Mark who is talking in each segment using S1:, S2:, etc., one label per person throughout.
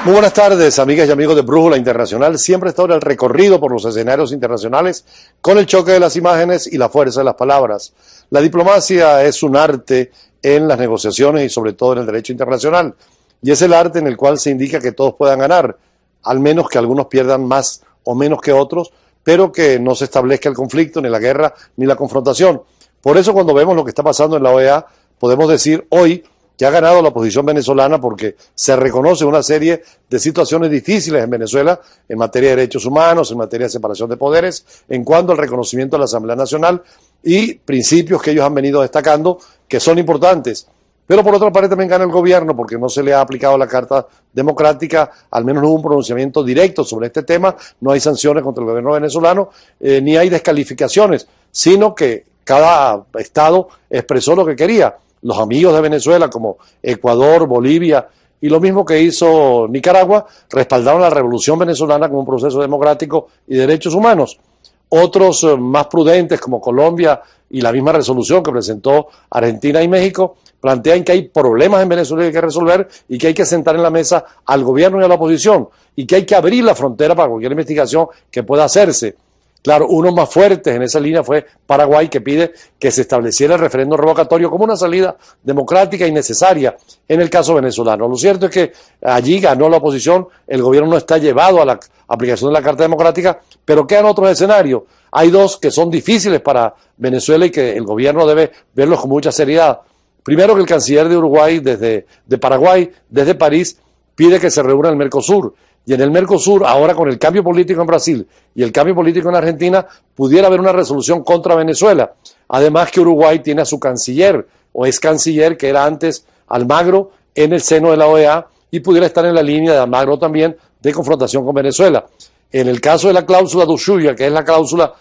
S1: Muy buenas tardes, amigas y amigos de Brújula Internacional. Siempre está ahora el recorrido por los escenarios internacionales con el choque de las imágenes y la fuerza de las palabras. La diplomacia es un arte en las negociaciones y sobre todo en el derecho internacional. Y es el arte en el cual se indica que todos puedan ganar, al menos que algunos pierdan más o menos que otros, pero que no se establezca el conflicto, ni la guerra, ni la confrontación. Por eso cuando vemos lo que está pasando en la OEA, podemos decir hoy que ha ganado la oposición venezolana porque se reconoce una serie de situaciones difíciles en Venezuela en materia de derechos humanos, en materia de separación de poderes, en cuanto al reconocimiento de la Asamblea Nacional y principios que ellos han venido destacando que son importantes. Pero por otra parte también gana el gobierno porque no se le ha aplicado la Carta Democrática, al menos no hubo un pronunciamiento directo sobre este tema, no hay sanciones contra el gobierno venezolano, ni hay descalificaciones, sino que cada estado expresó lo que quería. Los amigos de Venezuela como Ecuador, Bolivia y lo mismo que hizo Nicaragua, respaldaron la revolución venezolana como un proceso democrático y de derechos humanos. Otros más prudentes como Colombia y la misma resolución que presentó Argentina y México plantean que hay problemas en Venezuela que hay que resolver y que hay que sentar en la mesa al gobierno y a la oposición y que hay que abrir la frontera para cualquier investigación que pueda hacerse. Claro, uno más fuerte en esa línea fue Paraguay, que pide que se estableciera el referéndum revocatorio como una salida democrática y necesaria en el caso venezolano. Lo cierto es que allí ganó la oposición, el gobierno no está llevado a la aplicación de la Carta Democrática, pero quedan otros escenarios. Hay dos que son difíciles para Venezuela y que el gobierno debe verlos con mucha seriedad. Primero, que el canciller de Uruguay, de Paraguay, desde París, pide que se reúna el Mercosur. Y en el Mercosur, ahora con el cambio político en Brasil y el cambio político en Argentina, pudiera haber una resolución contra Venezuela. Además que Uruguay tiene a su canciller, o ex canciller, que era antes Almagro, en el seno de la OEA, y pudiera estar en la línea de Almagro también de confrontación con Venezuela. En el caso de la cláusula de Ushuaia, que es la cláusula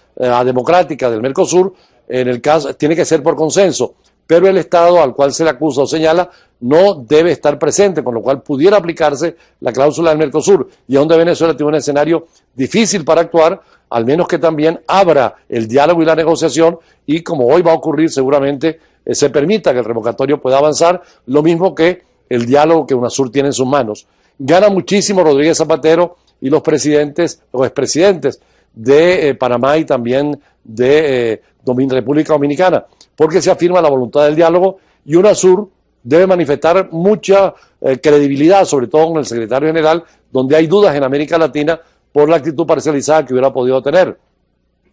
S1: democrática del Mercosur, en el caso tiene que ser por consenso, pero el Estado al cual se le acusa o señala no debe estar presente, con lo cual pudiera aplicarse la cláusula del Mercosur, y es donde Venezuela tiene un escenario difícil para actuar, al menos que también abra el diálogo y la negociación, y como hoy va a ocurrir seguramente, se permita que el revocatorio pueda avanzar, lo mismo que el diálogo que UNASUR tiene en sus manos. Gana muchísimo Rodríguez Zapatero y los presidentes o expresidentes de Panamá y también de República Dominicana, porque se afirma la voluntad del diálogo y UNASUR debe manifestar mucha credibilidad, sobre todo con el secretario general, donde hay dudas en América Latina por la actitud parcializada que hubiera podido tener.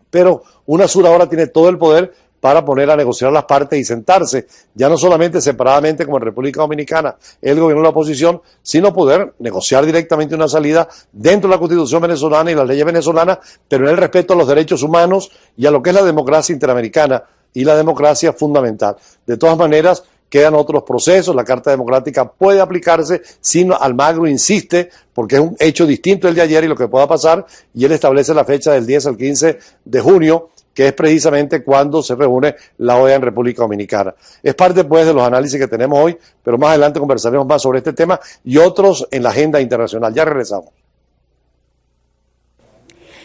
S1: Pero UNASUR ahora tiene todo el poder para poner a negociar las partes y sentarse, ya no solamente separadamente como en República Dominicana, el gobierno y la oposición, sino poder negociar directamente una salida dentro de la Constitución venezolana y las leyes venezolanas, pero en el respeto a los derechos humanos y a lo que es la democracia interamericana y la democracia fundamental. De todas maneras, quedan otros procesos, la Carta Democrática puede aplicarse, si Almagro insiste, porque es un hecho distinto el de ayer y lo que pueda pasar, y él establece la fecha del 10 al 15 de junio, que es precisamente cuando se reúne la OEA en República Dominicana. Es parte pues de los análisis que tenemos hoy, pero más adelante conversaremos más sobre este tema y otros en la agenda internacional. Ya regresamos.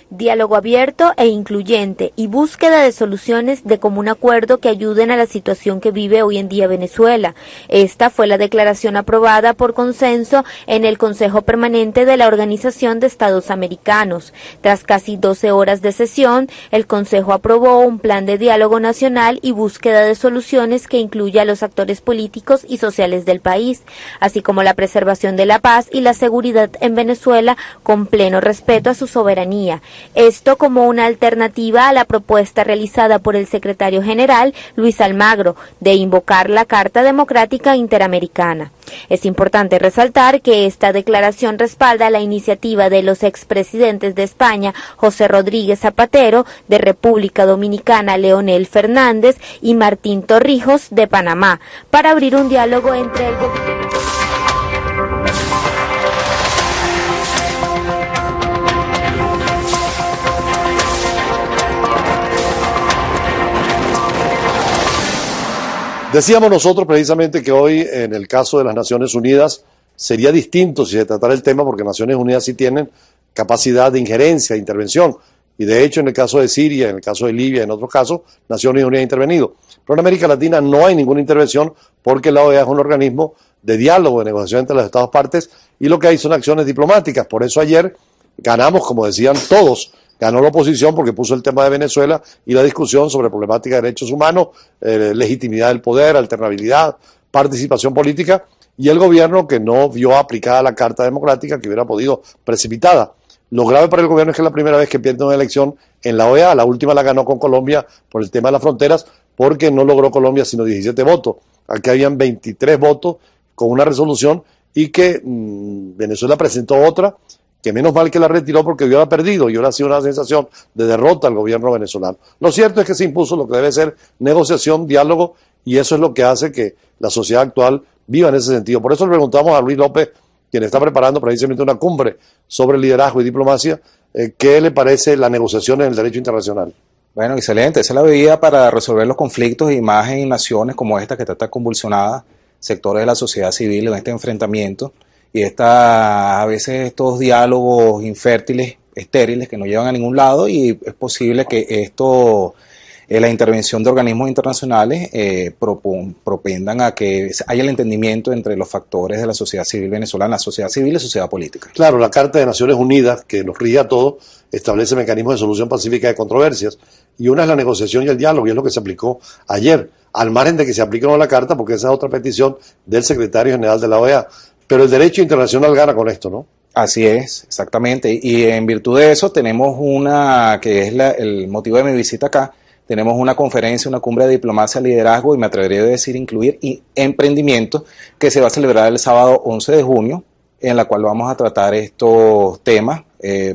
S2: Diálogo abierto e incluyente y búsqueda de soluciones de común acuerdo que ayuden a la situación que vive hoy en día Venezuela. Esta fue la declaración aprobada por consenso en el Consejo Permanente de la Organización de Estados Americanos. Tras casi 12 horas de sesión, el Consejo aprobó un plan de diálogo nacional y búsqueda de soluciones que incluya a los actores políticos y sociales del país, así como la preservación de la paz y la seguridad en Venezuela con pleno respeto a su soberanía. Esto como una alternativa a la propuesta realizada por el secretario general Luis Almagro de invocar la Carta Democrática Interamericana. Es importante resaltar que esta declaración respalda la iniciativa de los expresidentes de España, José Rodríguez Zapatero, de República Dominicana, Leonel Fernández y Martín Torrijos, de Panamá, para abrir un diálogo entre el gobierno.
S1: Decíamos nosotros precisamente que hoy, en el caso de las Naciones Unidas, sería distinto si se tratara el tema, porque Naciones Unidas sí tienen capacidad de injerencia, de intervención, y de hecho en el caso de Siria, en el caso de Libia, en otros casos, Naciones Unidas ha intervenido. Pero en América Latina no hay ninguna intervención porque la OEA es un organismo de diálogo, de negociación entre las Estados partes, y lo que hay son acciones diplomáticas. Por eso ayer ganamos, como decían todos, ganó la oposición porque puso el tema de Venezuela y la discusión sobre problemática de derechos humanos, legitimidad del poder, alternabilidad, participación política, y el gobierno que no vio aplicada la Carta Democrática, que hubiera podido precipitada. Lo grave para el gobierno es que es la primera vez que pierde una elección en la OEA. La última la ganó con Colombia por el tema de las fronteras, porque no logró Colombia sino 17 votos. Aquí habían 23 votos con una resolución y que Venezuela presentó otra, que menos mal que la retiró porque hubiera perdido y hubiera sido una sensación de derrota al gobierno venezolano. Lo cierto es que se impuso lo que debe ser negociación, diálogo, y eso es lo que hace que la sociedad actual viva en ese sentido. Por eso le preguntamos a Luis López, quien está preparando precisamente una cumbre sobre liderazgo y diplomacia, ¿qué le parece la negociación en el derecho internacional?
S3: Bueno, excelente. Esa es la vía para resolver los conflictos y más en naciones como esta que está tan convulsionada, sectores de la sociedad civil en este enfrentamiento y a veces estos diálogos infértiles, estériles, que no llevan a ningún lado, y es posible que esto, la intervención de organismos internacionales propendan a que haya el entendimiento entre los factores de la sociedad civil venezolana, sociedad civil y sociedad política.
S1: Claro, la Carta de Naciones Unidas, que nos rige a todos, establece mecanismos de solución pacífica de controversias, y una es la negociación y el diálogo, y es lo que se aplicó ayer, al margen de que se aplique o no la Carta, porque esa es otra petición del secretario general de la OEA. Pero el derecho internacional gana con esto, ¿no?
S3: Así es, exactamente. Y en virtud de eso tenemos que es el motivo de mi visita acá, tenemos una conferencia, una cumbre de diplomacia, liderazgo y me atrevería a decir incluir y emprendimiento, que se va a celebrar el sábado 11 de junio, en la cual vamos a tratar estos temas.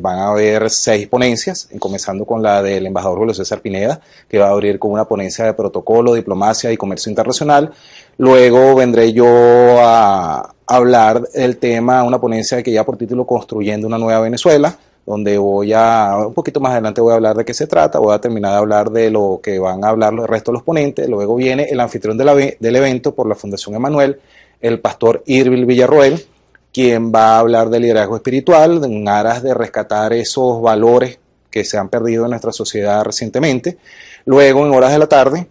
S3: Van a haber 6 ponencias, comenzando con la del embajador Julio César Pineda, que va a abrir con una ponencia de protocolo, diplomacia y comercio internacional. Luego vendré yo a hablar del tema, una ponencia que ya por título Construyendo una Nueva Venezuela, donde un poquito más adelante voy a hablar de qué se trata, voy a terminar de hablar de lo que van a hablar el resto de los ponentes. Luego viene el anfitrión del evento por la Fundación Emanuel, el pastor Irvil Villarroel, quien va a hablar de liderazgo espiritual, en aras de rescatar esos valores que se han perdido en nuestra sociedad recientemente. Luego, en horas de la tarde,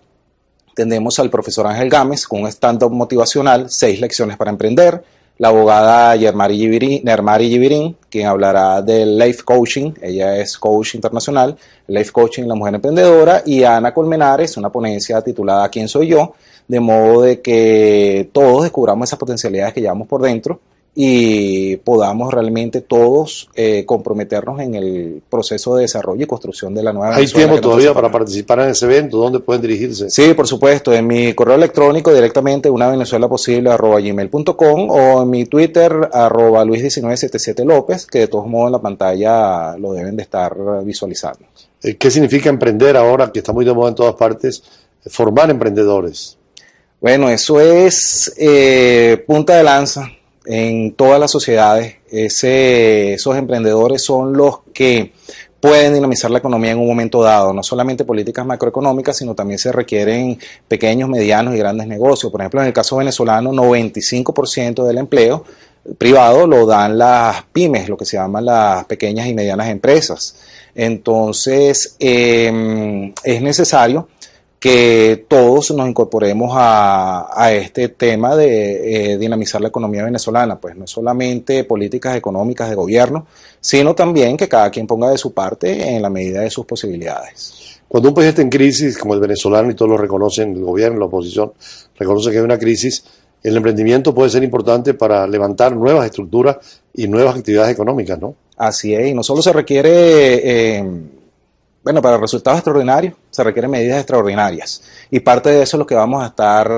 S3: tendremos al profesor Ángel Gámez con un stand-up motivacional, 6 lecciones para emprender, la abogada Nermari Yivirín, quien hablará del Life Coaching, ella es coach internacional, Life Coaching, la mujer emprendedora, y Ana Colmenares, una ponencia titulada ¿Quién soy yo?, de modo de que todos descubramos esas potencialidades que llevamos por dentro y podamos realmente todos comprometernos en el proceso de desarrollo y construcción de la nueva Venezuela.
S1: ¿Hay tiempo todavía para participar en ese evento? ¿Dónde pueden dirigirse?
S3: Sí, por supuesto, en mi correo electrónico directamente unavenezuelaposible@gmail.com o en mi Twitter @luis1977lopez, que de todos modos en la pantalla lo deben de estar visualizando.
S1: ¿Qué significa emprender ahora, que está muy de moda en todas partes, formar emprendedores?
S3: Bueno, eso es punta de lanza en todas las sociedades. Esos emprendedores son los que pueden dinamizar la economía en un momento dado. No solamente políticas macroeconómicas, sino también se requieren pequeños, medianos y grandes negocios. Por ejemplo, en el caso venezolano, 95% del empleo privado lo dan las pymes, lo que se llaman las pequeñas y medianas empresas. Entonces, es necesario que todos nos incorporemos a este tema de dinamizar la economía venezolana, pues no solamente políticas económicas de gobierno, sino también que cada quien ponga de su parte en la medida de sus posibilidades.
S1: Cuando un país está en crisis, como el venezolano, y todos lo reconocen, el gobierno, la oposición, reconoce que hay una crisis, el emprendimiento puede ser importante para levantar nuevas estructuras y nuevas actividades económicas, ¿no?
S3: Así es, y no solo se requiere... para resultados extraordinarios se requieren medidas extraordinarias y parte de eso es lo que vamos a estar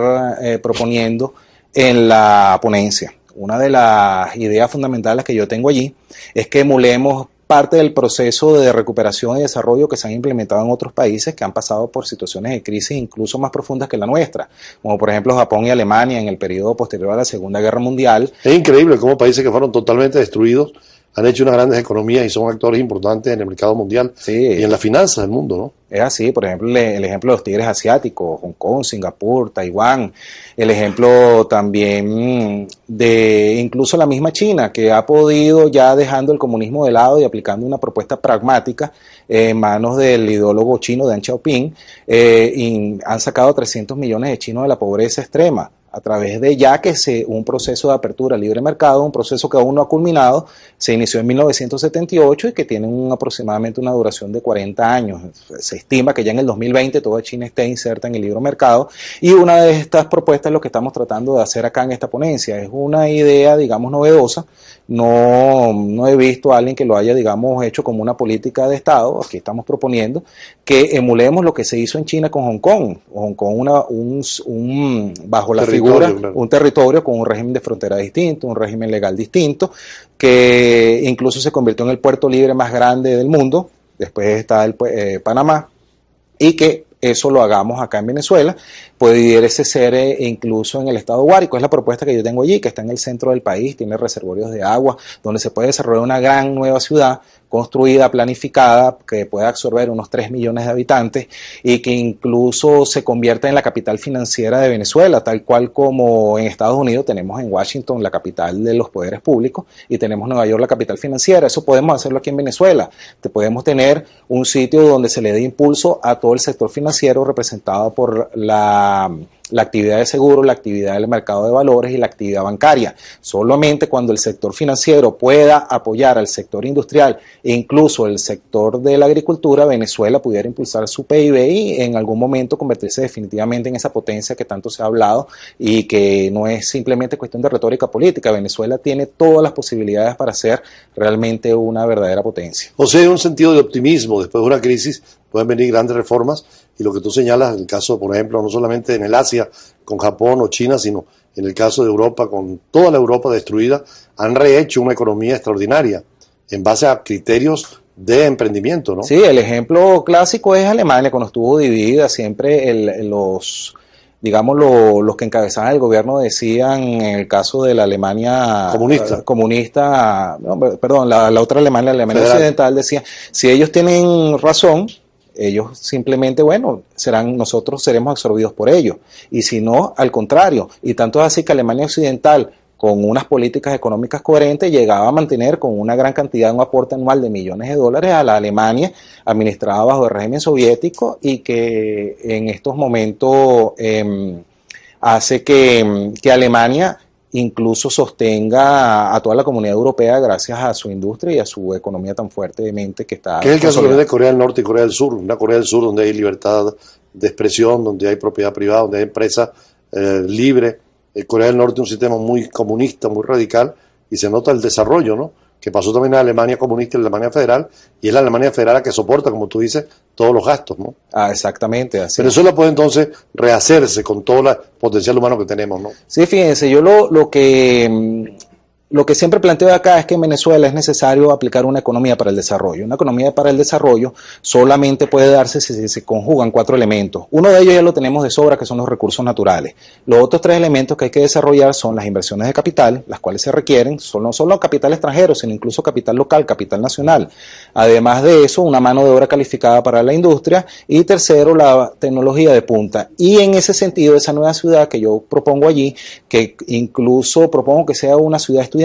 S3: proponiendo en la ponencia. Una de las ideas fundamentales que yo tengo allí es que emulemos parte del proceso de recuperación y desarrollo que se han implementado en otros países que han pasado por situaciones de crisis incluso más profundas que la nuestra, como por ejemplo Japón y Alemania en el periodo posterior a la Segunda Guerra Mundial.
S1: Es increíble cómo países que fueron totalmente destruidos han hecho unas grandes economías y son actores importantes en el mercado mundial, sí, y en las finanzas del mundo, ¿no?
S3: Es así, por ejemplo, el ejemplo de los tigres asiáticos, Hong Kong, Singapur, Taiwán, el ejemplo también de incluso la misma China, que ha podido, ya dejando el comunismo de lado y aplicando una propuesta pragmática en manos del ideólogo chino Deng Xiaoping, y han sacado 300 millones de chinos de la pobreza extrema. a través de ya que un proceso de apertura al libre mercado, un proceso que aún no ha culminado, se inició en 1978 y que tiene aproximadamente una duración de 40 años. Se estima que ya en el 2020 toda China esté inserta en el libre mercado, y una de estas propuestas es lo que estamos tratando de hacer acá en esta ponencia. Es una idea, digamos, novedosa. No he visto a alguien que lo haya, digamos, hecho como una política de Estado. Aquí estamos proponiendo que emulemos lo que se hizo en China con Hong Kong. Hong Kong bajo la figura, claro, un territorio con un régimen de frontera distinto, un régimen legal distinto, que incluso se convirtió en el puerto libre más grande del mundo. Después está Panamá, y que eso lo hagamos acá en Venezuela. Pudiera ser incluso en el estado Guárico. Es la propuesta que yo tengo allí, que está en el centro del país, tiene reservorios de agua, donde se puede desarrollar una gran nueva ciudad construida, planificada, que pueda absorber unos 3 millones de habitantes y que incluso se convierta en la capital financiera de Venezuela, tal cual como en Estados Unidos tenemos en Washington la capital de los poderes públicos y tenemos Nueva York la capital financiera. Eso podemos hacerlo aquí en Venezuela. Podemos tener un sitio donde se le dé impulso a todo el sector financiero representado por la actividad de seguro, la actividad del mercado de valores y la actividad bancaria. Solamente cuando el sector financiero pueda apoyar al sector industrial e incluso el sector de la agricultura, Venezuela pudiera impulsar su PIB y en algún momento convertirse definitivamente en esa potencia que tanto se ha hablado y que no es simplemente cuestión de retórica política. Venezuela tiene todas las posibilidades para ser realmente una verdadera potencia.
S1: O sea, hay un sentido de optimismo. Después de una crisis pueden venir grandes reformas, y lo que tú señalas, en el caso, por ejemplo, no solamente en el Asia con Japón o China, sino en el caso de Europa, con toda la Europa destruida, han rehecho una economía extraordinaria en base a criterios de emprendimiento, ¿no?
S3: Sí, el ejemplo clásico es Alemania, cuando estuvo dividida. Siempre los que encabezaban el gobierno decían, en el caso de la Alemania comunista, no, perdón, la otra Alemania, la Alemania occidental, decía, si ellos tienen razón, ellos simplemente, nosotros seremos absorbidos por ellos, y si no, al contrario. Y tanto es así que Alemania occidental, con unas políticas económicas coherentes, llegaba a mantener con una gran cantidad, un aporte anual de millones de dólares a la Alemania administrada bajo el régimen soviético, y que en estos momentos hace que Alemania incluso sostenga a toda la comunidad europea gracias a su industria y a su economía tan fuertemente que está.
S1: ¿Qué es el caso de Corea del Norte y Corea del Sur? Una Corea del Sur donde hay libertad de expresión, donde hay propiedad privada, donde hay empresa libre. Corea del Norte un sistema muy comunista, muy radical, y se nota el desarrollo, ¿no?, que pasó también a la Alemania comunista y la Alemania federal, y es la Alemania federal la que soporta, como tú dices, todos los gastos, ¿no?
S3: Exactamente. Así.
S1: Venezuela puede entonces rehacerse con todo el potencial humano que tenemos, ¿no?
S3: Sí, fíjense, yo lo que siempre planteo acá es que en Venezuela es necesario aplicar una economía para el desarrollo. Una economía para el desarrollo solamente puede darse si se conjugan 4 elementos. Uno de ellos ya lo tenemos de sobra, que son los recursos naturales. Los otros 3 elementos que hay que desarrollar son las inversiones de capital, las cuales se requieren, no solo capital extranjero, sino incluso capital local, capital nacional. Además de eso, una mano de obra calificada para la industria, y tercero, la tecnología de punta. Y en ese sentido, esa nueva ciudad que yo propongo allí, que incluso propongo que sea una ciudad estudiantil,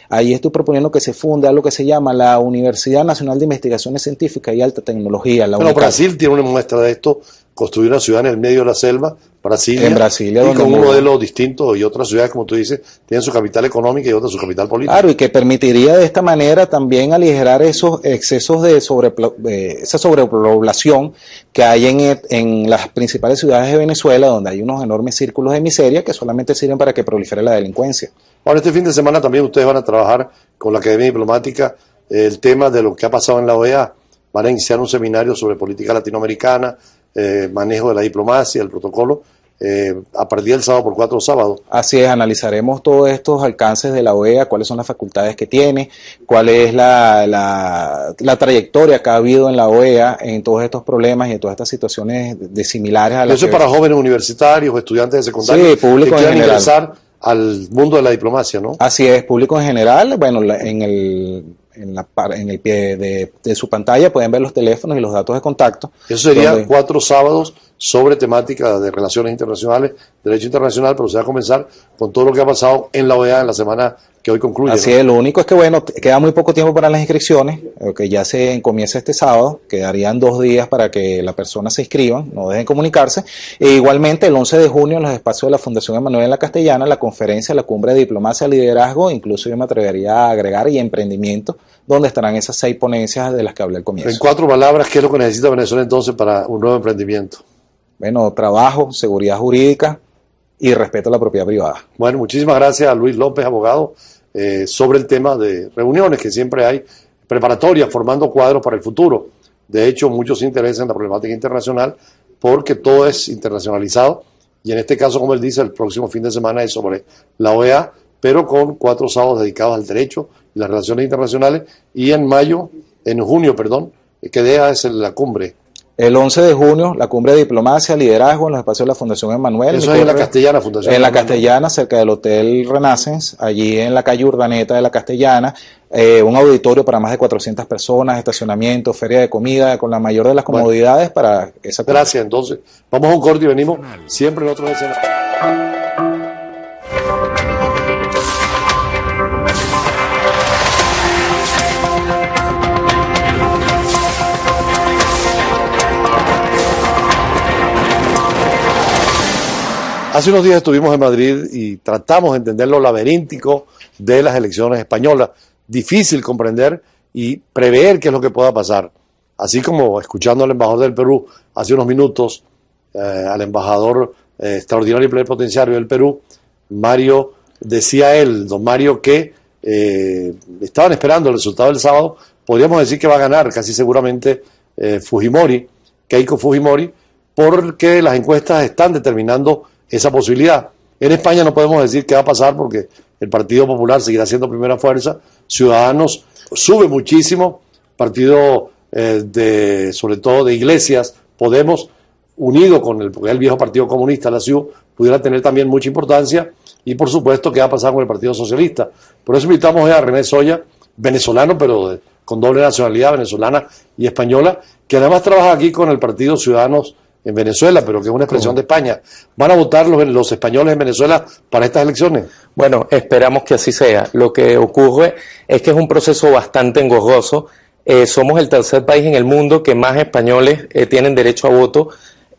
S3: ahí estoy proponiendo que se funde algo que se llama la Universidad Nacional de Investigaciones Científicas y Alta Tecnología.
S1: Bueno, Brasil tiene una muestra de esto, construir una ciudad en el medio de la selva,
S3: en Brasilia,
S1: y con un modelo distinto, y otras ciudades, como tú dices, tienen su capital económica y otras su capital político.
S3: Claro, y que permitiría de esta manera también aligerar esos excesos de esa sobrepoblación que hay en las principales ciudades de Venezuela, donde hay unos enormes círculos de miseria que solamente sirven para que prolifere la delincuencia.
S1: Ahora, este fin de semana también ustedes van a trabajar con la Academia Diplomática el tema de lo que ha pasado en la OEA. Van a iniciar un seminario sobre política latinoamericana, manejo de la diplomacia, el protocolo, a partir del sábado por 4 sábados.
S3: Así es, analizaremos todos estos alcances de la OEA, cuáles son las facultades que tiene, cuál es la trayectoria que ha habido en la OEA en todos estos problemas y en todas estas situaciones similares a las.
S1: Eso es para jóvenes universitarios, estudiantes de secundaria,
S3: sí, público
S1: que quieran
S3: en general
S1: ingresar al mundo de la diplomacia, ¿no?
S3: Así es, público en general. Bueno, en el pie de su pantalla pueden ver los teléfonos y los datos de contacto.
S1: Eso sería 4 sábados sobre temática de relaciones internacionales, derecho internacional, pero se va a comenzar con todo lo que ha pasado en la OEA en la semana que hoy concluye.
S3: Así
S1: ¿no?
S3: es, lo único es que bueno, queda muy poco tiempo para las inscripciones, que ya se comienza este sábado, quedarían 2 días para que la persona se inscriba, no dejen comunicarse. E igualmente el 11 de junio en los espacios de la Fundación Emanuel en la Castellana, la conferencia, la cumbre de diplomacia, liderazgo, incluso yo me atrevería a agregar y emprendimiento, donde estarán esas 6 ponencias de las que hablé al comienzo.
S1: En 4 palabras, ¿qué es lo que necesita Venezuela entonces para un nuevo emprendimiento?
S3: Bueno, trabajo, seguridad jurídica y respeto a la propiedad privada.
S1: Bueno, muchísimas gracias a Luis López, abogado, sobre el tema de reuniones que siempre hay, preparatorias, formando cuadros para el futuro. De hecho, muchos se interesan en la problemática internacional porque todo es internacionalizado y en este caso, como él dice, el próximo fin de semana es sobre la OEA, pero con 4 sábados dedicados al derecho y las relaciones internacionales, y en junio, que DEA es la cumbre.
S3: El 11 de junio, la cumbre de diplomacia, liderazgo en los espacios de la Fundación Emanuel.
S1: Eso es en la Castellana, Fundación
S3: En la
S1: Emanuel.
S3: Castellana, cerca del Hotel Renaissance, allí en la calle Urdaneta de la Castellana, un auditorio para más de 400 personas, estacionamiento, feria de comida, con la mayor de las comodidades para esa cumbre.
S1: Gracias, entonces, vamos a un corte y venimos siempre en otros escenarios. Hace unos días estuvimos en Madrid y tratamos de entender lo laberíntico de las elecciones españolas. Difícil comprender y prever qué es lo que pueda pasar. Así como escuchando al embajador del Perú hace unos minutos, al embajador extraordinario y plenipotenciario del Perú, Mario, decía él, don Mario, que estaban esperando el resultado del sábado. Podríamos decir que va a ganar casi seguramente Keiko Fujimori, porque las encuestas están determinando esa posibilidad. En España no podemos decir qué va a pasar porque el Partido Popular seguirá siendo primera fuerza, Ciudadanos sube muchísimo, partido sobre todo de Iglesias, Podemos, unido con el viejo Partido Comunista, la CIU, pudiera tener también mucha importancia, y por supuesto qué va a pasar con el Partido Socialista. Por eso invitamos hoy a René Soya, venezolano, pero con doble nacionalidad, venezolana y española, que además trabaja aquí con el Partido Ciudadanos en Venezuela, pero que es una expresión de España. ¿Van a votar los españoles en Venezuela para estas elecciones?
S4: Bueno, esperamos que así sea. Lo que ocurre es que es un proceso bastante engorroso. Somos el tercer país en el mundo que más españoles tienen derecho a voto.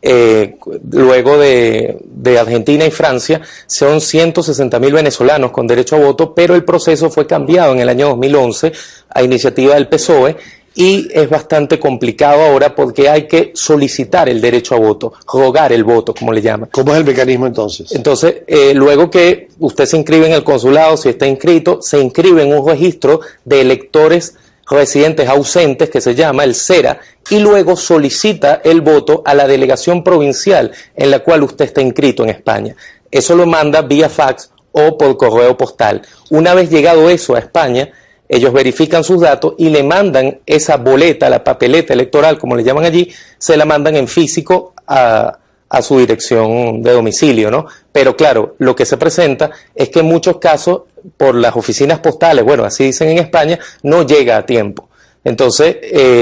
S4: Luego de Argentina y Francia, son 160.000 venezolanos con derecho a voto, pero el proceso fue cambiado en el año 2011 a iniciativa del PSOE. Y es bastante complicado ahora porque hay que solicitar el derecho a voto, rogar el voto, como le llaman.
S1: ¿Cómo es el mecanismo entonces?
S4: Entonces, luego que usted se inscribe en el consulado, si está inscrito, se inscribe en un registro de electores residentes ausentes, que se llama el CERA, y luego solicita el voto a la delegación provincial en la cual usted está inscrito en España. Eso lo manda vía fax o por correo postal. Una vez llegado eso a España, ellos verifican sus datos y le mandan esa boleta, la papeleta electoral, como le llaman allí, se la mandan en físico a su dirección de domicilio, ¿no? Pero claro, lo que se presenta es que en muchos casos, por las oficinas postales, bueno, así dicen en España, no llega a tiempo. Entonces,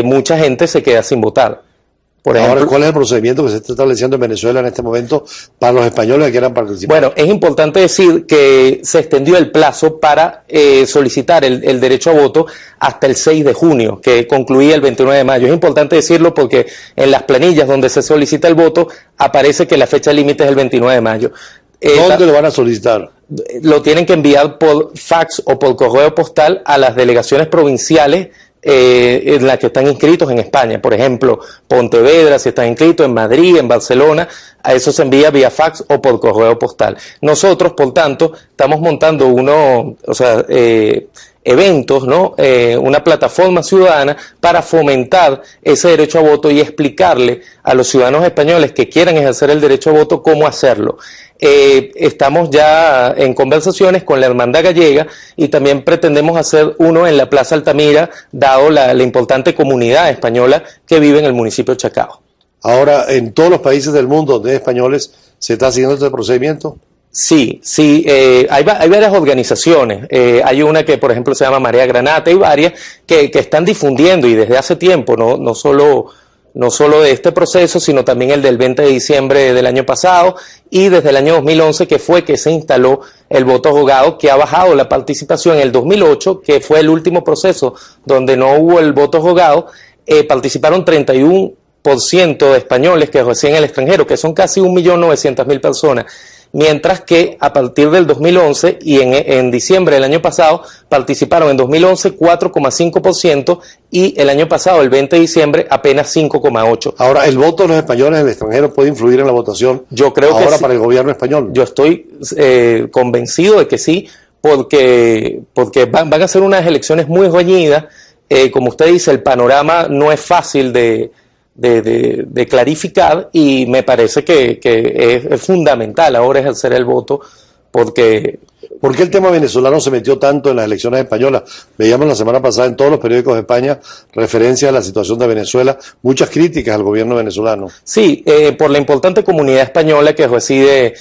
S4: mucha gente se queda sin votar. Por ejemplo,
S1: ahora, ¿cuál es el procedimiento que se está estableciendo en Venezuela en este momento para los españoles que quieran participar?
S4: Bueno, es importante decir que se extendió el plazo para solicitar el derecho a voto hasta el 6 de junio, que concluía el 29 de mayo. Es importante decirlo porque en las planillas donde se solicita el voto aparece que la fecha límite es el 29 de mayo.
S1: ¿Dónde lo van a solicitar?
S4: Lo tienen que enviar por fax o por correo postal a las delegaciones provinciales en las que están inscritos en España. Por ejemplo, Pontevedra, si están inscritos en Madrid, en Barcelona, a eso se envía vía fax o por correo postal. Nosotros, por tanto, estamos montando eventos, ¿no? Una plataforma ciudadana para fomentar ese derecho a voto y explicarle a los ciudadanos españoles que quieran ejercer el derecho a voto cómo hacerlo. Estamos ya en conversaciones con la Hermandad Gallega y también pretendemos hacer uno en la Plaza Altamira, dado la importante comunidad española que vive en el municipio de Chacao.
S1: Ahora, en todos los países del mundo donde hay españoles, ¿se está siguiendo este procedimiento?
S4: Sí, hay varias organizaciones. Hay una que, por ejemplo, se llama Marea Granata, y varias que están difundiendo, y desde hace tiempo, no solo no solo de este proceso, sino también el del 20 de diciembre del año pasado y desde el año 2011, que fue que se instaló el voto rogado, que ha bajado la participación. En el 2008, que fue el último proceso donde no hubo el voto rogado, participaron 31% de españoles que residen en el extranjero, que son casi 1.900.000 personas. Mientras que a partir del 2011 y en diciembre del año pasado participaron en 2011 4,5% y el año pasado, el 20 de diciembre, apenas 5,8%.
S1: Ahora, ¿el voto de los españoles en el extranjero puede influir en la votación
S4: Yo creo
S1: ahora
S4: que sí.
S1: para el gobierno español?
S4: Yo estoy convencido de que sí, porque van a ser unas elecciones muy reñidas. Como usted dice, el panorama no es fácil de clarificar y me parece que es fundamental ahora ejercer el voto porque...
S1: ¿Por qué el tema venezolano se metió tanto en las elecciones españolas? Veíamos la semana pasada en todos los periódicos de España referencia a la situación de Venezuela, muchas críticas al gobierno venezolano.
S4: Sí, por la importante comunidad española que reside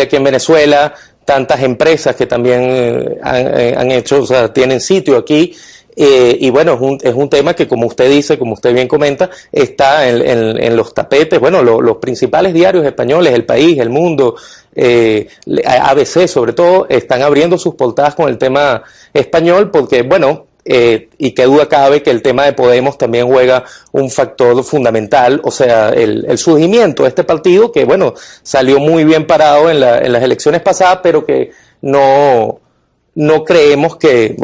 S4: aquí en Venezuela, tantas empresas que también han hecho, o sea, tienen sitio aquí. Y bueno, es un tema que, como usted dice, como usted bien comenta, está en los tapetes. Bueno, los principales diarios españoles, El País, El Mundo, ABC sobre todo, están abriendo sus portadas con el tema español porque, bueno, y qué duda cabe que el tema de Podemos también juega un factor fundamental, o sea, el surgimiento de este partido que, bueno, salió muy bien parado en las elecciones pasadas, pero que no creemos que...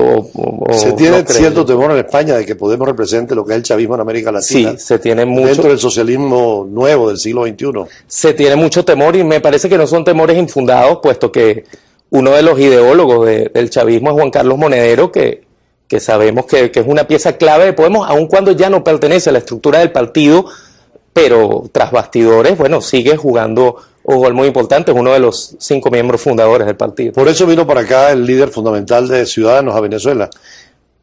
S1: se tiene cierto temor en España de que Podemos represente lo que es el chavismo en América Latina.
S4: Sí, se tiene mucho...
S1: Dentro del socialismo nuevo del siglo XXI.
S4: Se tiene mucho temor y me parece que no son temores infundados, puesto que uno de los ideólogos del chavismo es Juan Carlos Monedero, que sabemos que es una pieza clave de Podemos, aun cuando ya no pertenece a la estructura del partido, pero tras bastidores, bueno, sigue jugando un rol muy importante, es uno de los 5 miembros fundadores del partido.
S1: Por eso vino para acá el líder fundamental de Ciudadanos a Venezuela.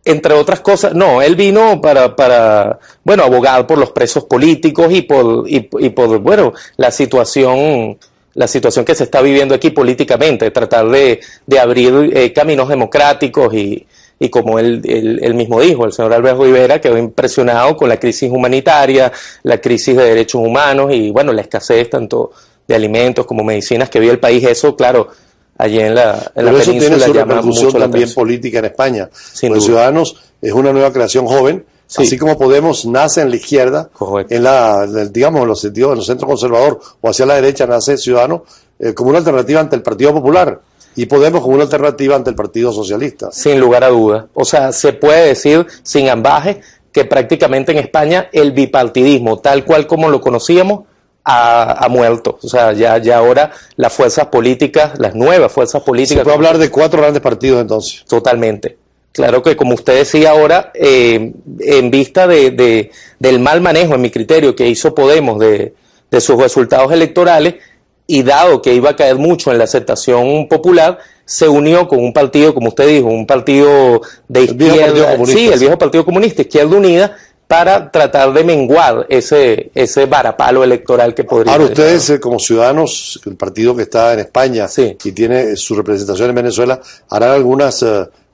S4: Entre otras cosas, no, él vino para bueno, abogar por los presos políticos y por bueno, la situación que se está viviendo aquí políticamente, tratar de abrir caminos democráticos y como él mismo dijo, el señor Albert Rivera quedó impresionado con la crisis humanitaria, la crisis de derechos humanos y bueno, la escasez tanto de alimentos como medicinas que vive el país. Eso, claro, allí en la
S1: Pero eso
S4: península
S1: tiene su
S4: llama
S1: repercusión
S4: mucho la
S1: también
S4: atención.
S1: política en España.
S4: Sin
S1: Los
S4: duda.
S1: Ciudadanos es una nueva creación joven,
S4: Sí.
S1: así como Podemos nace en la izquierda,
S4: Correcto.
S1: digamos, en los sentidos de los centros conservador o hacia la derecha nace Ciudadanos como una alternativa ante el Partido Popular y Podemos como una alternativa ante el Partido Socialista.
S4: Sin lugar a dudas. O sea, se puede decir sin ambaje que prácticamente en España el bipartidismo, tal cual como lo conocíamos, ha muerto. O sea, ya ahora las fuerzas políticas, las nuevas fuerzas políticas...
S1: Se puede hablar de 4 grandes partidos entonces.
S4: Totalmente. Claro que, como usted decía ahora, en vista del mal manejo, en mi criterio, que hizo Podemos de sus resultados electorales, y dado que iba a caer mucho en la aceptación popular, se unió con un partido, como usted dijo, un partido de izquierda, el viejo Partido Comunista, Izquierda Unida, para tratar de menguar ese varapalo electoral que podría
S1: Ahora
S4: haber.
S1: ustedes como Ciudadanos, el partido que está en España
S4: Sí.
S1: y tiene su representación en Venezuela, harán algunas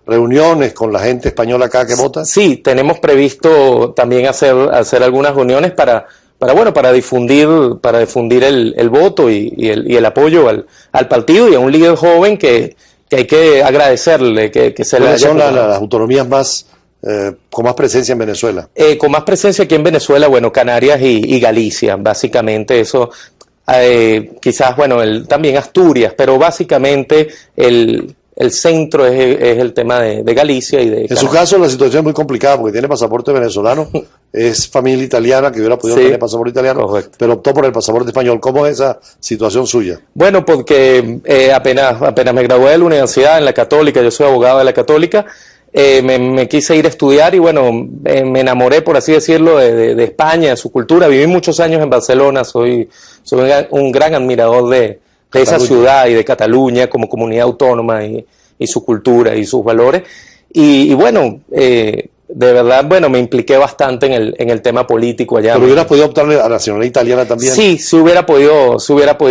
S1: reuniones con la gente española acá que vota.
S4: Sí, tenemos previsto también hacer algunas reuniones para difundir el voto y el apoyo al partido y a un líder joven que hay que agradecerle que se le
S1: ¿Cuáles
S4: haya
S1: son
S4: jugado.
S1: las autonomías más con más presencia en Venezuela?
S4: Con más presencia aquí en Venezuela, bueno, Canarias y Galicia, básicamente eso, quizás, bueno, también Asturias, pero básicamente el centro es el tema de Galicia y de
S1: En su
S4: Canarias.
S1: caso la situación es muy complicada porque tiene pasaporte venezolano, es familia italiana que hubiera podido
S4: Sí,
S1: tener pasaporte italiano,
S4: correcto.
S1: pero optó por el pasaporte español. ¿Cómo es esa situación suya?
S4: Bueno, porque apenas me gradué de la universidad en la Católica, yo soy abogado de la Católica, me quise ir a estudiar y bueno, me enamoré, por así decirlo, de España, de su cultura. Viví muchos años en Barcelona, soy un gran admirador de esa ciudad y de Cataluña como comunidad autónoma y su cultura y sus valores. Y bueno, de verdad, bueno, me impliqué bastante en el tema político allá.
S1: Pero hubieras podido optarle a la nacionalidad italiana también.
S4: Sí, se hubiera podido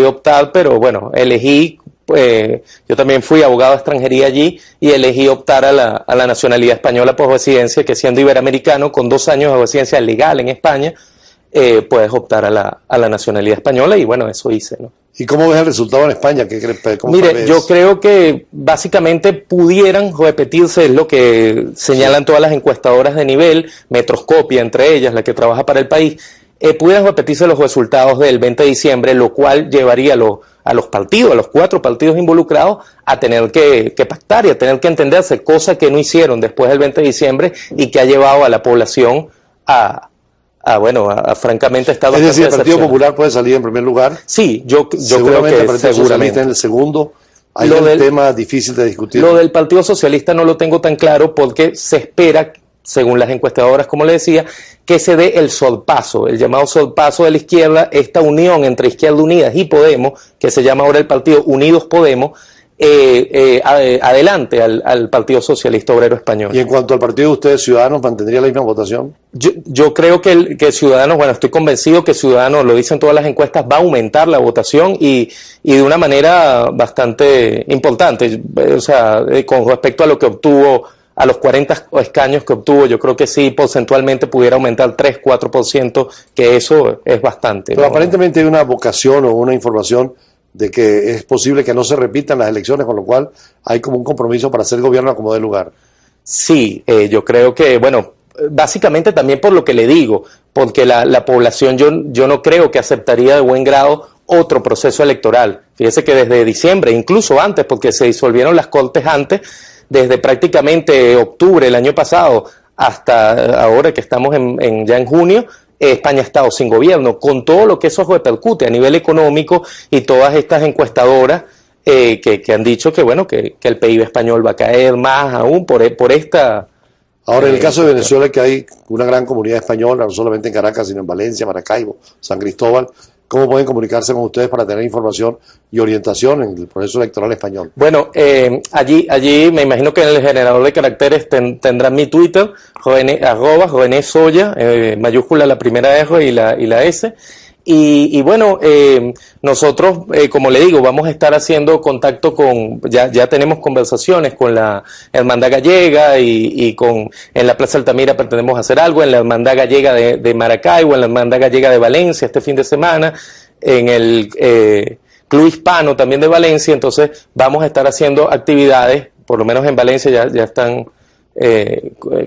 S4: optar, pero bueno, elegí, yo también fui abogado de extranjería allí y elegí optar a la nacionalidad española por residencia, que siendo iberoamericano, con 2 años de residencia legal en España, puedes optar a la nacionalidad española, y bueno, eso hice, ¿no?
S1: ¿Y cómo ves el resultado en España? ¿Qué crees?
S4: Mire, yo creo que básicamente pudieran repetirse, es lo que señalan todas las encuestadoras de nivel, Metroscopia entre ellas, la que trabaja para el país, pudieran repetirse los resultados del 20 de diciembre, lo cual llevaría a los partidos, a los 4 partidos involucrados, a tener que pactar y a tener que entenderse, cosa que no hicieron después del 20 de diciembre y que ha llevado a la población francamente está bastante.
S1: Es decir, el Partido Popular puede salir en primer lugar.
S4: Sí, yo creo que
S1: el Partido Socialista en el segundo. Hay un tema difícil de discutir.
S4: Lo del Partido Socialista no lo tengo tan claro porque se espera, según las encuestadoras, como le decía, que se dé el solpazo, el llamado solpazo de la izquierda, esta unión entre Izquierda Unida y Podemos, que se llama ahora el Partido Unidos Podemos, adelante al Partido Socialista Obrero Español.
S1: Y en cuanto al partido de ustedes, Ciudadanos, ¿mantendría la misma votación?
S4: Yo creo que Ciudadanos, bueno, estoy convencido que Ciudadanos, lo dicen todas las encuestas, va a aumentar la votación y de una manera bastante importante. O sea, con respecto a lo que obtuvo, a los 40 escaños que obtuvo, yo creo que sí, porcentualmente pudiera aumentar 3-4%, que eso es bastante.
S1: Pero aparentemente hay una vocación o una información de que es posible que no se repitan las elecciones, con lo cual hay como un compromiso para hacer gobierno a como dé lugar.
S4: Sí, yo creo que, bueno, básicamente también por lo que le digo, porque la población yo no creo que aceptaría de buen grado otro proceso electoral. Fíjese que desde diciembre, incluso antes, porque se disolvieron las cortes antes, desde prácticamente octubre del año pasado hasta ahora que estamos ya en junio, España ha estado sin gobierno, con todo lo que eso repercute a nivel económico y todas estas encuestadoras que han dicho que bueno que el PIB español va a caer más aún por esta.
S1: Ahora, en el caso de Venezuela, que hay una gran comunidad española, no solamente en Caracas, sino en Valencia, Maracaibo, San Cristóbal, ¿cómo pueden comunicarse con ustedes para tener información y orientación en el proceso electoral español?
S4: Bueno, allí me imagino que en el generador de caracteres tendrán mi Twitter, @René Soya, mayúscula la primera R y la S. Y bueno, nosotros, como le digo, vamos a estar haciendo contacto ya tenemos conversaciones con la Hermandad Gallega y en la Plaza Altamira pretendemos hacer algo, en la Hermandad Gallega de Maracaibo, en la Hermandad Gallega de Valencia este fin de semana, en el Club Hispano también de Valencia. Entonces vamos a estar haciendo actividades, por lo menos en Valencia ya están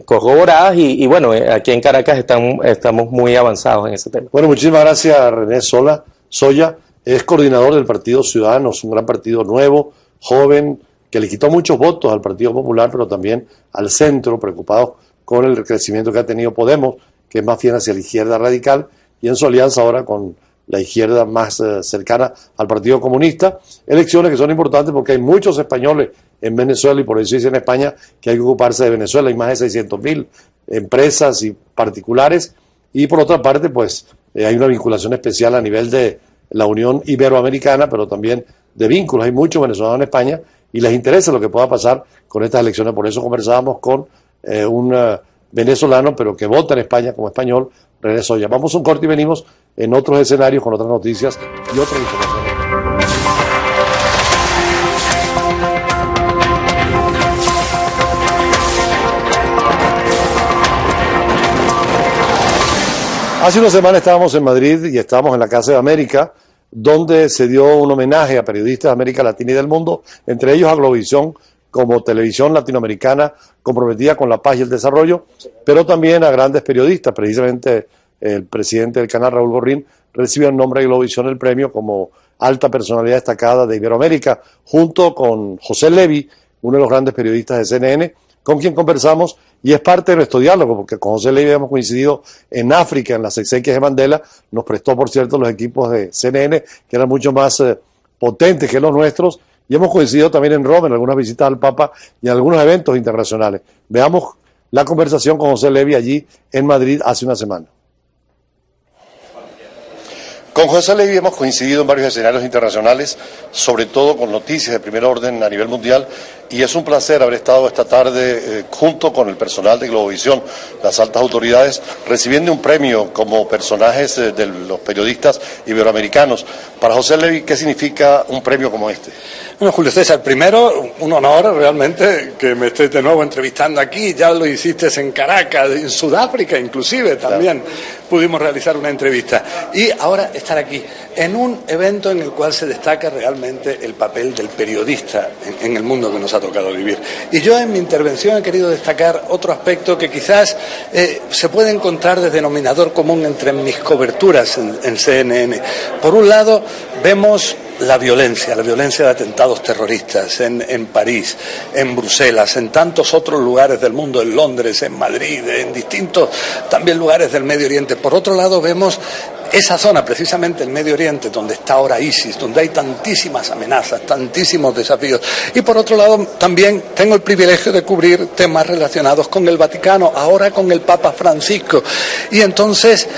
S4: corroboradas y bueno, aquí en Caracas estamos muy avanzados en ese tema.
S1: Bueno, muchísimas gracias a René Soya, es coordinador del Partido Ciudadanos, un gran partido nuevo, joven, que le quitó muchos votos al Partido Popular, pero también al centro, preocupado con el crecimiento que ha tenido Podemos, que es más fiel hacia la izquierda radical, y en su alianza ahora con la izquierda más cercana al Partido Comunista. Elecciones que son importantes porque hay muchos españoles en Venezuela y por eso dice en España que hay que ocuparse de Venezuela. Hay más de 600.000 empresas y particulares y por otra parte pues hay una vinculación especial a nivel de la Unión Iberoamericana, pero también de vínculos. Hay muchos venezolanos en España y les interesa lo que pueda pasar con estas elecciones. Por eso conversábamos con un venezolano, pero que vota en España como español, René Soya. Vamos a un corte y venimos en otros escenarios con otras noticias y otras informaciones. Hace una semana estábamos en Madrid y estábamos en la Casa de América, donde se dio un homenaje a periodistas de América Latina y del mundo, entre ellos a Globovisión, como televisión latinoamericana comprometida con la paz y el desarrollo, pero también a grandes periodistas. Precisamente el presidente del canal, Raúl Gorrín, recibió en nombre de Globovisión el premio como alta personalidad destacada de Iberoamérica, junto con José Levi, uno de los grandes periodistas de CNN, con quien conversamos, y es parte de nuestro diálogo, porque con José Levi hemos coincidido en África, en las exequias de Mandela. Nos prestó, por cierto, los equipos de CNN, que eran mucho más potentes que los nuestros, y hemos coincidido también en Roma, en algunas visitas al Papa y en algunos eventos internacionales. Veamos la conversación con José Levi allí en Madrid hace una semana. Con José Levi hemos coincidido en varios escenarios internacionales, sobre todo con noticias de primer orden a nivel mundial, y es un placer haber estado esta tarde junto con el personal de Globovisión, las altas autoridades, recibiendo un premio como personajes de los periodistas iberoamericanos. Para José Levy, ¿qué significa un premio como este?
S5: Bueno, Julio César, primero, un honor realmente que me estés de nuevo entrevistando aquí. Ya lo hiciste en Caracas, en Sudáfrica inclusive, también pudimos realizar una entrevista. Y ahora estar aquí, en un evento en el cual se destaca realmente el papel del periodista en el mundo que nos ha tocado vivir. Y yo en mi intervención he querido destacar otro aspecto que quizás se puede encontrar de denominador común entre mis coberturas en CNN. Por un lado, vemos la violencia de atentados terroristas en París, en Bruselas, en tantos otros lugares del mundo, en Londres, en Madrid, en distintos también lugares del Medio Oriente. Por otro lado, vemos esa zona, precisamente el Medio Oriente, donde está ahora ISIS, donde hay tantísimas amenazas, tantísimos desafíos. Y por otro lado, también tengo el privilegio de cubrir temas relacionados con el Vaticano, ahora con el Papa Francisco. Y entonces,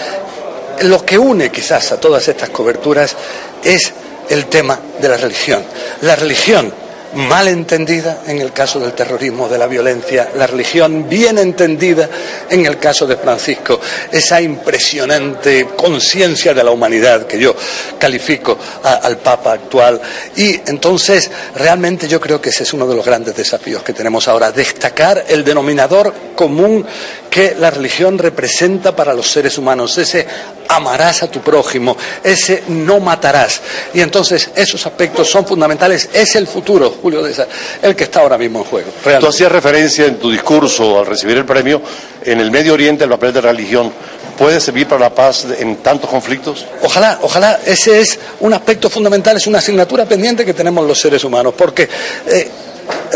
S5: lo que une quizás a todas estas coberturas es el tema de la religión. La religión mal entendida en el caso del terrorismo, de la violencia, la religión bien entendida en el caso de Francisco, esa impresionante conciencia de la humanidad que yo califico al Papa actual. Y entonces realmente yo creo que ese es uno de los grandes desafíos que tenemos ahora, destacar el denominador común que la religión representa para los seres humanos, ese amarás a tu prójimo, ese no matarás. Y entonces esos aspectos son fundamentales, es el futuro, Julio César, el que está ahora mismo en juego. Realmente.
S1: Tú hacías referencia en tu discurso al recibir el premio, en el Medio Oriente el papel de la religión puede servir para la paz en tantos conflictos.
S5: Ojalá, ese es un aspecto fundamental, es una asignatura pendiente que tenemos los seres humanos, porque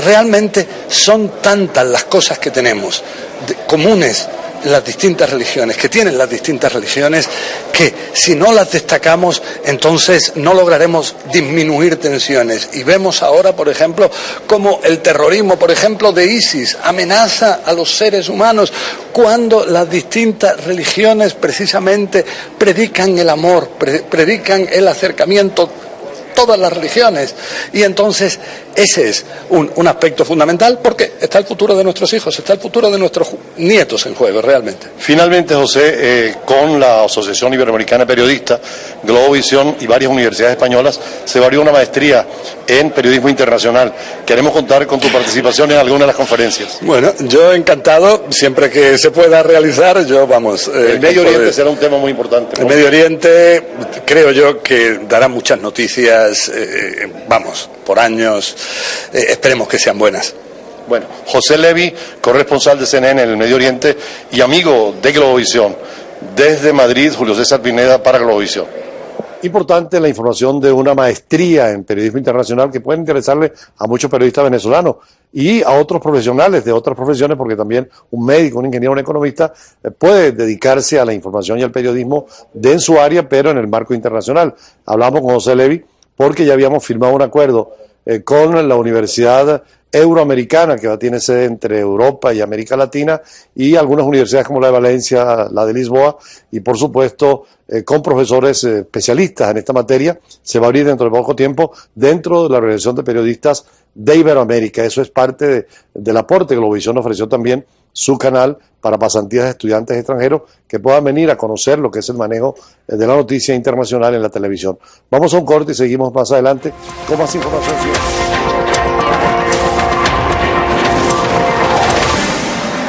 S5: realmente son tantas las cosas que tenemos comunes las distintas religiones, que tienen las distintas religiones, que si no las destacamos, entonces no lograremos disminuir tensiones. Y vemos ahora, por ejemplo, cómo el terrorismo, por ejemplo, de ISIS, amenaza a los seres humanos, cuando las distintas religiones precisamente predican el amor, predican el acercamiento, todas las religiones. Y entonces ese es un aspecto fundamental, porque está el futuro de nuestros hijos, está el futuro de nuestros nietos en juego realmente.
S1: Finalmente, José, con la Asociación Iberoamericana de Periodistas, Globovisión y varias universidades españolas, se abrió una maestría en periodismo internacional. Queremos contar con tu participación en alguna de las conferencias.
S5: Bueno, yo encantado, siempre que se pueda realizar,
S1: el Medio Oriente será un tema muy importante, ¿no?
S5: El Medio Oriente creo yo que dará muchas noticias, por años, esperemos que sean buenas.
S1: Bueno, José Levy, corresponsal de CNN en el Medio Oriente y amigo de Globovisión. Desde Madrid, Julio César Pineda para Globovisión. Importante la información de una maestría en periodismo internacional que puede interesarle a muchos periodistas venezolanos y a otros profesionales de otras profesiones, porque también un médico, un ingeniero, un economista puede dedicarse a la información y al periodismo en su área, pero en el marco internacional. Hablamos con José Levy porque ya habíamos firmado un acuerdo con la Universidad Euroamericana, que tiene sede entre Europa y América Latina, y algunas universidades como la de Valencia, la de Lisboa, y por supuesto con profesores especialistas en esta materia. Se va a abrir dentro de poco tiempo dentro de la Organización de Periodistas de Iberoamérica. Eso es parte del aporte que Globovisión ofreció también su canal para pasantías de estudiantes extranjeros que puedan venir a conocer lo que es el manejo de la noticia internacional en la televisión. Vamos a un corte y seguimos más adelante con más información.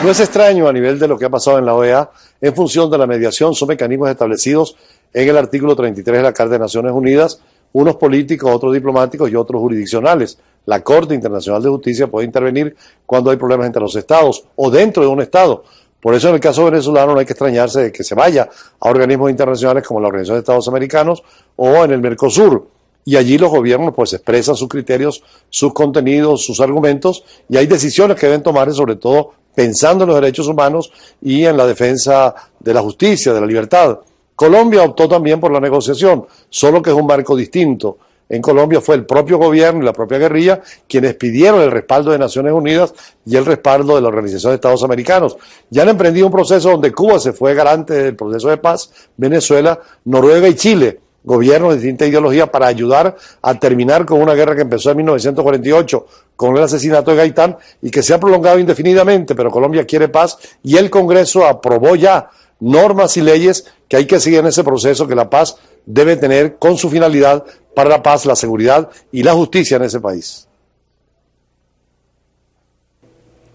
S1: No es extraño a nivel de lo que ha pasado en la OEA, en función de la mediación, son mecanismos establecidos en el artículo 33 de la Carta de Naciones Unidas, unos políticos, otros diplomáticos y otros jurisdiccionales. La Corte Internacional de Justicia puede intervenir cuando hay problemas entre los estados o dentro de un estado. Por eso en el caso venezolano no hay que extrañarse de que se vaya a organismos internacionales como la Organización de Estados Americanos o en el Mercosur. Y allí los gobiernos pues expresan sus criterios, sus contenidos, sus argumentos, y hay decisiones que deben tomarse sobre todo pensando en los derechos humanos y en la defensa de la justicia, de la libertad. Colombia optó también por la negociación, solo que es un marco distinto. En Colombia fue el propio gobierno y la propia guerrilla quienes pidieron el respaldo de Naciones Unidas y el respaldo de la Organización de Estados Americanos. Ya han emprendido un proceso donde Cuba se fue garante del proceso de paz, Venezuela, Noruega y Chile. gobiernos de distinta ideología para ayudar a terminar con una guerra que empezó en 1948 con el asesinato de Gaitán y que se ha prolongado indefinidamente, pero Colombia quiere paz y el Congreso aprobó ya normas y leyes que hay que seguir en ese proceso que la paz debe tener con su finalidad para la paz, la seguridad y la justicia en ese país.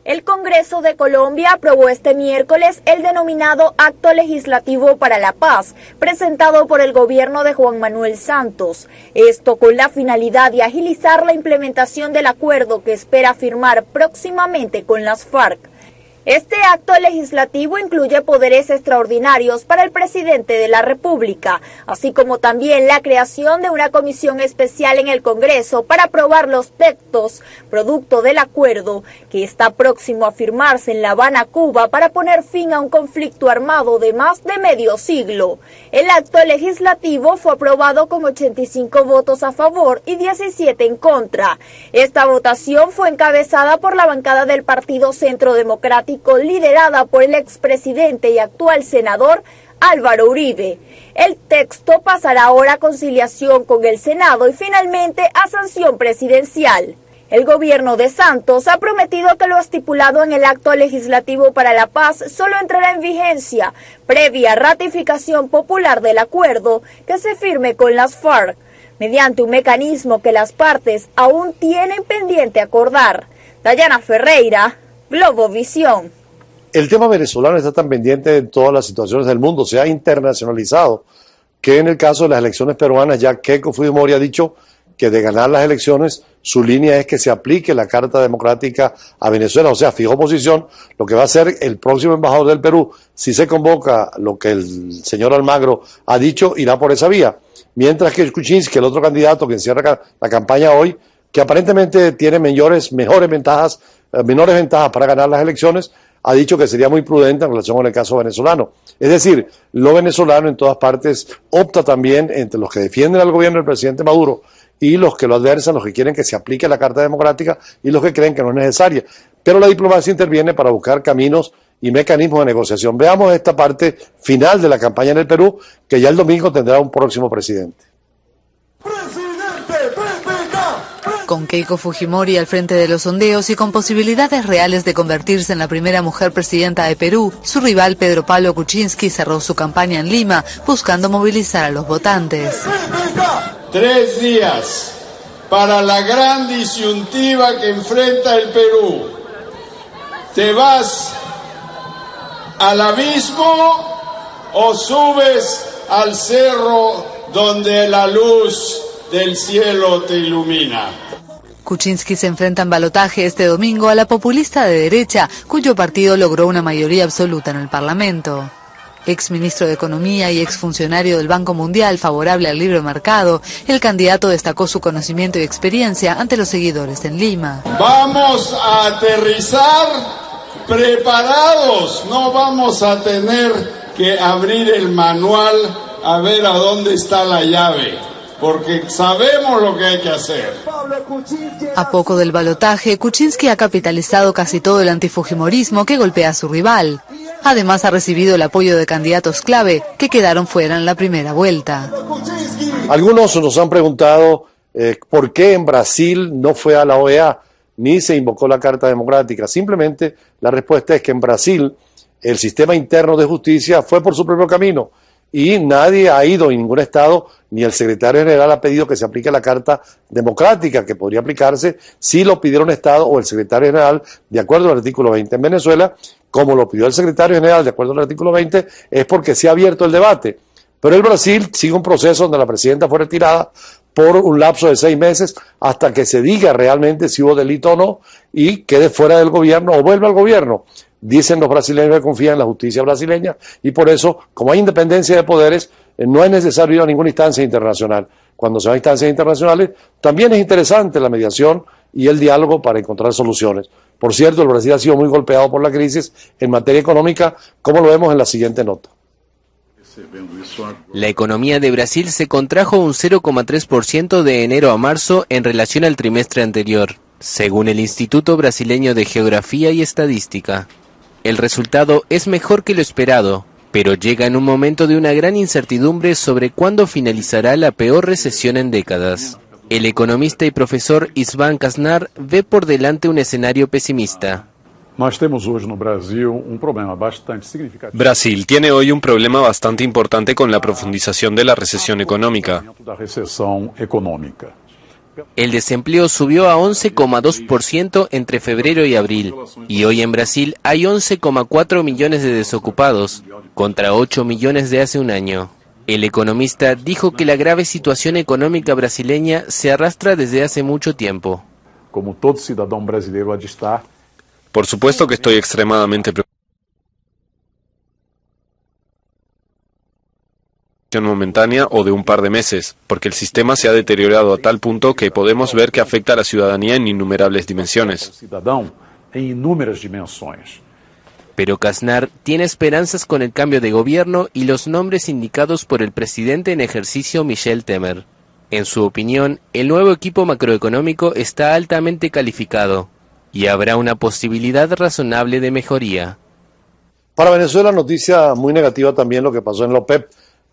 S2: El Congreso de Colombia aprobó este miércoles el denominado Acto Legislativo para la Paz, presentado por el gobierno de Juan Manuel Santos. Esto con la finalidad de agilizar la implementación del acuerdo que espera firmar próximamente con las FARC. Este acto legislativo incluye poderes extraordinarios para el presidente de la República, así como también la creación de una comisión especial en el Congreso para aprobar los textos producto del acuerdo que está próximo a firmarse en La Habana, Cuba, para poner fin a un conflicto armado de más de medio siglo. El acto legislativo fue aprobado con 85 votos a favor y 17 en contra. Esta votación fue encabezada por la bancada del Partido Centro Democrático, liderada por el expresidente y actual senador Álvaro Uribe. El texto pasará ahora a conciliación con el Senado y finalmente a sanción presidencial. El gobierno de Santos ha prometido que lo estipulado en el Acto Legislativo para la Paz solo entrará en vigencia previa ratificación popular del acuerdo que se firme con las FARC, mediante un mecanismo que las partes aún tienen pendiente acordar. Dayana Ferreira, Globovisión.
S1: El tema venezolano está tan pendiente de todas las situaciones del mundo, se ha internacionalizado, que en el caso de las elecciones peruanas ya Keiko Fujimori ha dicho que de ganar las elecciones su línea es que se aplique la Carta Democrática a Venezuela, o sea, fijó posición. Lo que va a hacer el próximo embajador del Perú, si se convoca lo que el señor Almagro ha dicho, irá por esa vía. Mientras que Kuczynski, el otro candidato que encierra la campaña hoy, que aparentemente tiene menores ventajas para ganar las elecciones, ha dicho que sería muy prudente en relación con el caso venezolano. Es decir, lo venezolano en todas partes opta también entre los que defienden al gobierno del presidente Maduro y los que lo adversan, los que quieren que se aplique la Carta Democrática y los que creen que no es necesaria. Pero la diplomacia interviene para buscar caminos y mecanismos de negociación. Veamos esta parte final de la campaña en el Perú, que ya el domingo tendrá un próximo presidente.
S6: Con Keiko Fujimori al frente de los sondeos y con posibilidades reales de convertirse en la primera mujer presidenta de Perú, su rival Pedro Pablo Kuczynski cerró su campaña en Lima buscando movilizar a los votantes.
S7: 3 días para la gran disyuntiva que enfrenta el Perú. ¿Te vas al abismo o subes al cerro donde la luz del cielo te ilumina?
S6: Kuczynski se enfrenta en balotaje este domingo a la populista de derecha, cuyo partido logró una mayoría absoluta en el Parlamento. Exministro de Economía y exfuncionario del Banco Mundial favorable al libre mercado, el candidato destacó su conocimiento y experiencia ante los seguidores en Lima.
S7: Vamos a aterrizar preparados, no vamos a tener que abrir el manual a ver a dónde está la llave, porque sabemos lo que hay que hacer.
S6: A poco del balotaje, Kuczynski ha capitalizado casi todo el antifujimorismo que golpea a su rival. Además ha recibido el apoyo de candidatos clave que quedaron fuera en la primera vuelta.
S1: Algunos nos han preguntado por qué en Brasil no fue a la OEA ni se invocó la Carta Democrática. Simplemente la respuesta es que en Brasil el sistema interno de justicia fue por su propio camino y nadie ha ido en ningún estado, ni el secretario general ha pedido que se aplique la Carta Democrática, que podría aplicarse si lo pidiera un estado o el secretario general de acuerdo al artículo 20. En Venezuela, como lo pidió el secretario general de acuerdo al artículo 20, es porque se ha abierto el debate. Pero el Brasil sigue un proceso donde la presidenta fue retirada por un lapso de 6 meses hasta que se diga realmente si hubo delito o no y quede fuera del gobierno o vuelva al gobierno. Dicen los brasileños que confían en la justicia brasileña y por eso, como hay independencia de poderes, no es necesario ir a ninguna instancia internacional. Cuando se va a instancias internacionales, también es interesante la mediación y el diálogo para encontrar soluciones. Por cierto, el Brasil ha sido muy golpeado por la crisis en materia económica, como lo vemos en la siguiente nota.
S8: La economía de Brasil se contrajo un 0,3% de enero a marzo en relación al trimestre anterior, según el Instituto Brasileño de Geografía y Estadística. El resultado es mejor que lo esperado, pero llega en un momento de una gran incertidumbre sobre cuándo finalizará la peor recesión en décadas. El economista y profesor István Kasnar ve por delante un escenario pesimista.
S9: Brasil tiene hoy un problema bastante importante con la profundización de la recesión económica.
S8: El desempleo subió a 11,2% entre febrero y abril, y hoy en Brasil hay 11,4 millones de desocupados, contra 8 millones de hace un año. El economista dijo que la grave situación económica brasileña se arrastra desde hace mucho tiempo.
S9: Por supuesto que estoy extremadamente preocupado momentánea o de un par de meses, porque el sistema se ha deteriorado a tal punto que podemos ver que afecta a la ciudadanía en innumerables dimensiones.
S8: Pero Kasnar tiene esperanzas con el cambio de gobierno y los nombres indicados por el presidente en ejercicio Michel Temer. En su opinión, el nuevo equipo macroeconómico está altamente calificado y habrá una posibilidad razonable de mejoría.
S1: Para Venezuela, noticia muy negativa también lo que pasó en la OPEP.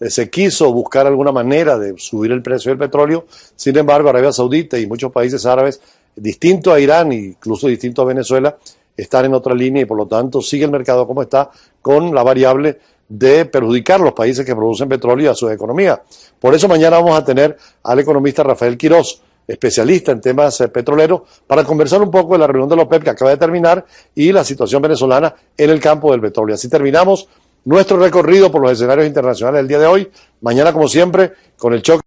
S1: Se quiso buscar alguna manera de subir el precio del petróleo, sin embargo Arabia Saudita y muchos países árabes, distinto a Irán e incluso distinto a Venezuela, están en otra línea y por lo tanto sigue el mercado como está, con la variable de perjudicar a los países que producen petróleo y a su economía. Por eso mañana vamos a tener al economista Rafael Quirós, especialista en temas petroleros, para conversar un poco de la reunión de la OPEP que acaba de terminar y la situación venezolana en el campo del petróleo. Así terminamos nuestro recorrido por los escenarios internacionales del día de hoy. Mañana, como siempre, con el choque